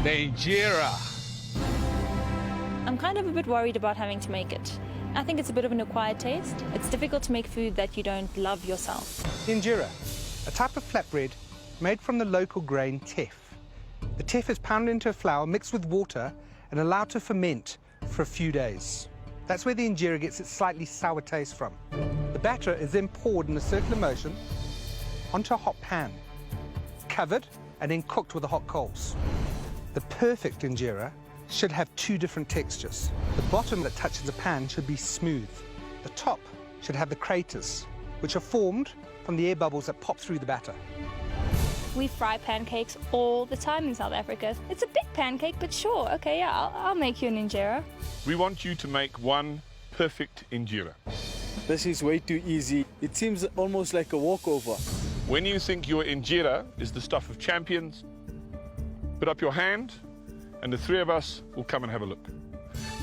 The injera. I'm kind of a bit worried about having to make it. I think it's a bit of an acquired taste. It's difficult to make food that you don't love yourself. The injera, a type of flatbread made from the local grain teff. The teff is pounded into a flour, mixed with water, and allowed to ferment for a few days. That's where the injera gets its slightly sour taste from. The batter is then poured in a circular motion onto a hot pan, covered and then cooked with the hot coals. The perfect injera should have two different textures. The bottom that touches the pan should be smooth. The top should have the craters, which are formed from the air bubbles that pop through the batter. We fry pancakes all the time in South Africa. It's a big pancake, but sure, okay, yeah, I'll make you an injera. We want you to make one perfect injera. This is way too easy. It seems almost like a walkover. When you think your injera is the stuff of champions, put up your hand and the three of us will come and have a look.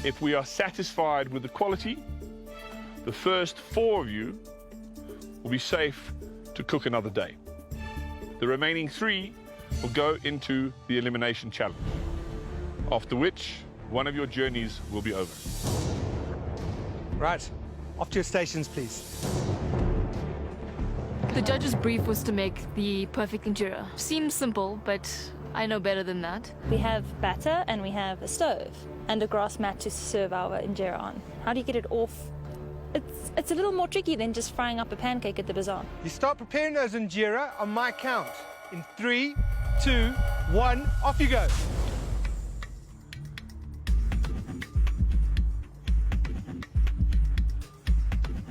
If we are satisfied with the quality, the first four of you will be safe to cook another day. The remaining three will go into the elimination challenge, after which one of your journeys will be over. Right, off to your stations, please. The judge's brief was to make the perfect injera. Seems simple, but I know better than that. We have batter and we have a stove and a grass mat to serve our injera on. How do you get it off? It's a little more tricky than just frying up a pancake at the bazaar. You start preparing those injera on my count. In 3, 2, 1, off you go.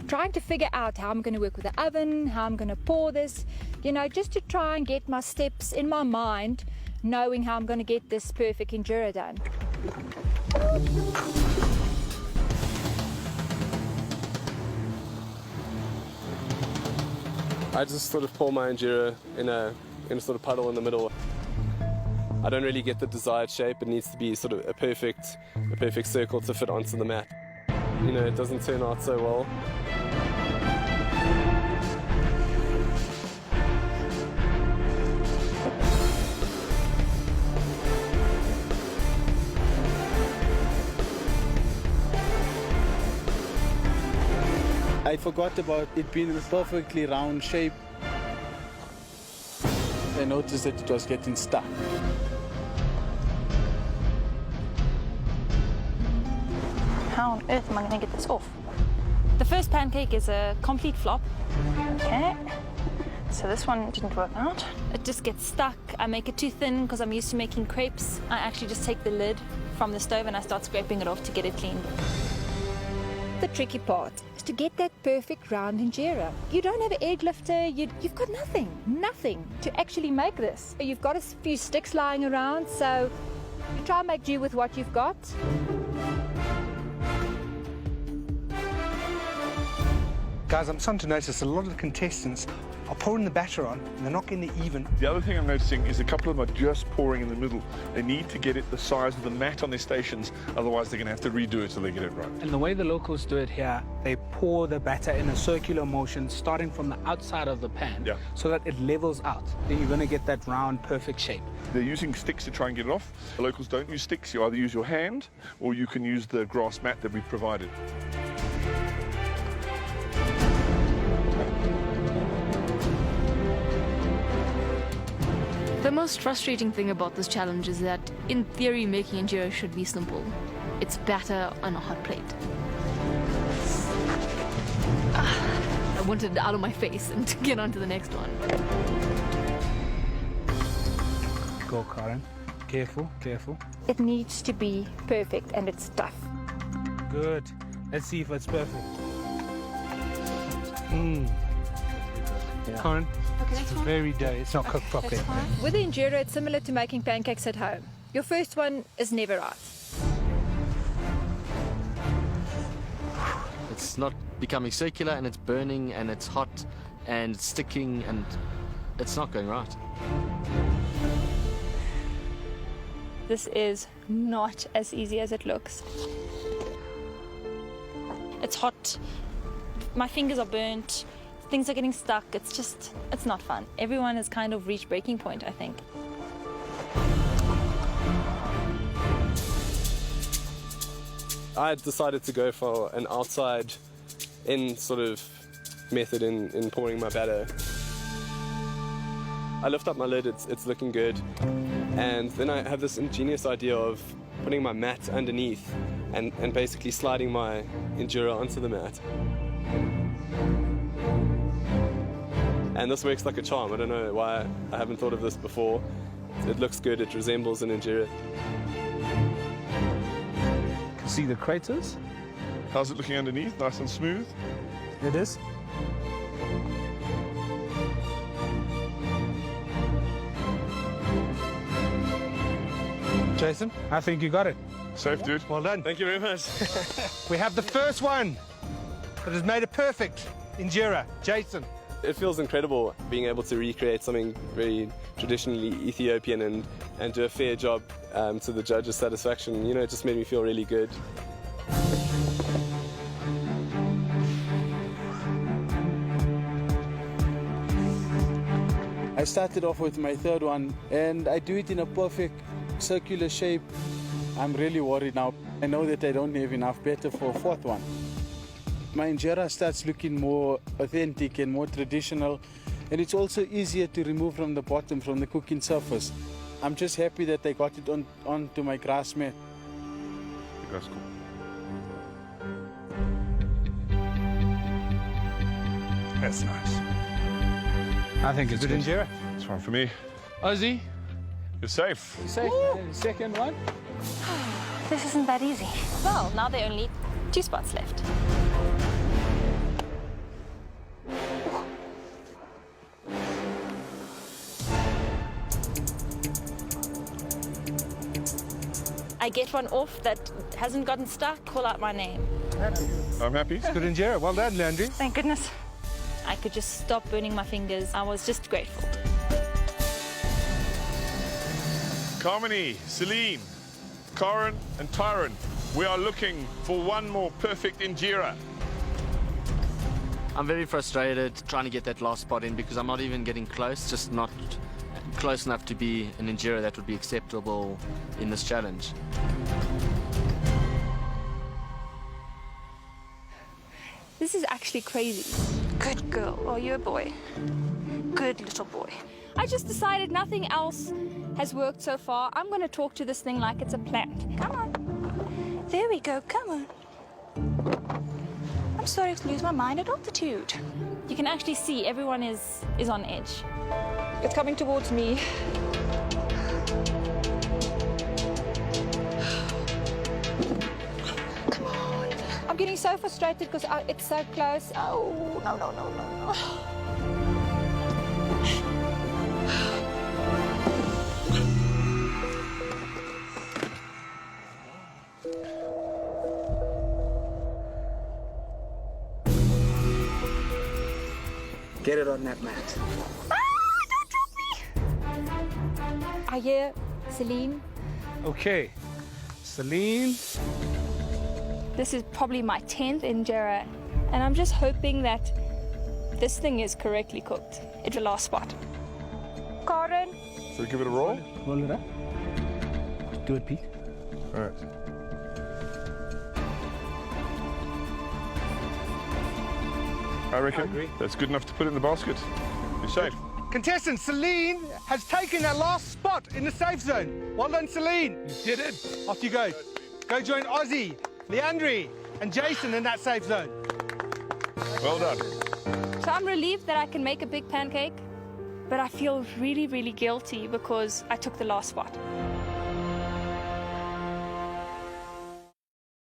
Trying to figure out how I'm going to work with the oven, how I'm going to pour this, you know, just to try and get my steps in my mind, knowing how I'm going to get this perfect injera done. I just sort of pour my injera in a sort of puddle in the middle. I don't really get the desired shape. It needs to be sort of a perfect circle to fit onto the mat. You know, it doesn't turn out so well. I forgot about it being a perfectly round shape. I noticed that it was getting stuck. How on earth am I going to get this off? The first pancake is a complete flop. Okay, so this one didn't work out. It just gets stuck. I make it too thin because I'm used to making crepes. I actually just take the lid from the stove and I start scraping it off to get it clean. The tricky part is to get that perfect round injera. You don't have an egg lifter, you've got nothing to actually make this. You've got a few sticks lying around, so you try and make do with what you've got. Guys, I'm starting to notice a lot of the contestants are pouring the batter on and they're not getting it even. The other thing I'm noticing is a couple of them are just pouring in the middle. They need to get it the size of the mat on their stations, otherwise they're going to have to redo it till they get it right. And the way the locals do it here, they pour the batter in a circular motion starting from the outside of the pan so that it levels out. Then you're going to get that round, perfect shape. They're using sticks to try and get it off. The locals don't use sticks. You either use your hand or you can use the grass mat that we've provided. The most frustrating thing about this challenge is that, in theory, making injera should be simple. It's batter on a hot plate. I wanted it out of my face and to get on to the next one. Go, Karen. Careful, careful. It needs to be perfect and it's tough. Good. Let's see if it's perfect. Karen, Okay, it's very doughy. It's not cooked properly. With the injera, it's similar to making pancakes at home. Your first one is never right. It's not becoming circular and it's burning and it's hot and it's sticking and it's not going right. This is not as easy as it looks. It's hot. My fingers are burnt. Things are getting stuck. It's not fun. Everyone has kind of reached breaking point, I think. I decided to go for an outside-in sort of method in pouring my batter. I lift up my lid, it's looking good, and then I have this ingenious idea of putting my mat underneath and basically sliding my Injera onto the mat. And this works like a charm. I don't know why I haven't thought of this before. It looks good, it resembles an Injera. Can see the craters. How's it looking underneath? Nice and smooth? It is. Jason, I think you got it. Safe, dude. well done. Thank you very much. We have the first one that has made a perfect Injera. Jason. It feels incredible being able to recreate something very traditionally Ethiopian and do a fair job to the judges' satisfaction. You know, it just made me feel really good. I started off with my third one and I do it in a perfect circular shape. I'm really worried now. I know that I don't have enough batter for a fourth one. My Injera starts looking more authentic and more traditional, and it's also easier to remove from the bottom, from the cooking surface. I'm just happy that I got it onto my grass mat. That's cool. That's nice. I think it's Good good. Injera. It's one for me. Ozzy, You're safe. you say second one? This isn't that easy. Well, now there are only 2 spots left. I get one off that hasn't gotten stuck, call out my name. I'm happy. Good Injera. Well done, Leandri. Thank goodness. I could just stop burning my fingers. I was just grateful. Carmony, Celine, Corin and Tyron, we are looking for one more perfect Injera. I'm very frustrated trying to get that last spot in because I'm not even getting close, just not close enough to be an Injera that would be acceptable in this challenge. This is actually crazy. Good girl. Oh, you're a boy. Good little boy. I just decided nothing else has worked so far. I'm going to talk to this thing like it's a plant. Come on. There we go. Come on. I'm starting to lose my mind at altitude. You can actually see everyone is on edge. It's coming towards me. Come on. I'm getting so frustrated because it's so close. Oh, no, no, no, no, no. Get it on that mat. Don't drop me! I hear Celine. Okay, Celine. This is probably my 10th Injera, and I'm just hoping that this thing is correctly cooked. It's the last spot. Corin. So give it a roll. Roll it up. Do it, Pete. All right. I reckon that's good enough to put in the basket. You're safe. Contestant Celine has taken that last spot in the safe zone. Well done, Celine. You did it. Off you go. Go join Ozzy, Leandri, and Jason in that safe zone. Well done. So I'm relieved that I can make a big pancake, but I feel really, really guilty because I took the last spot.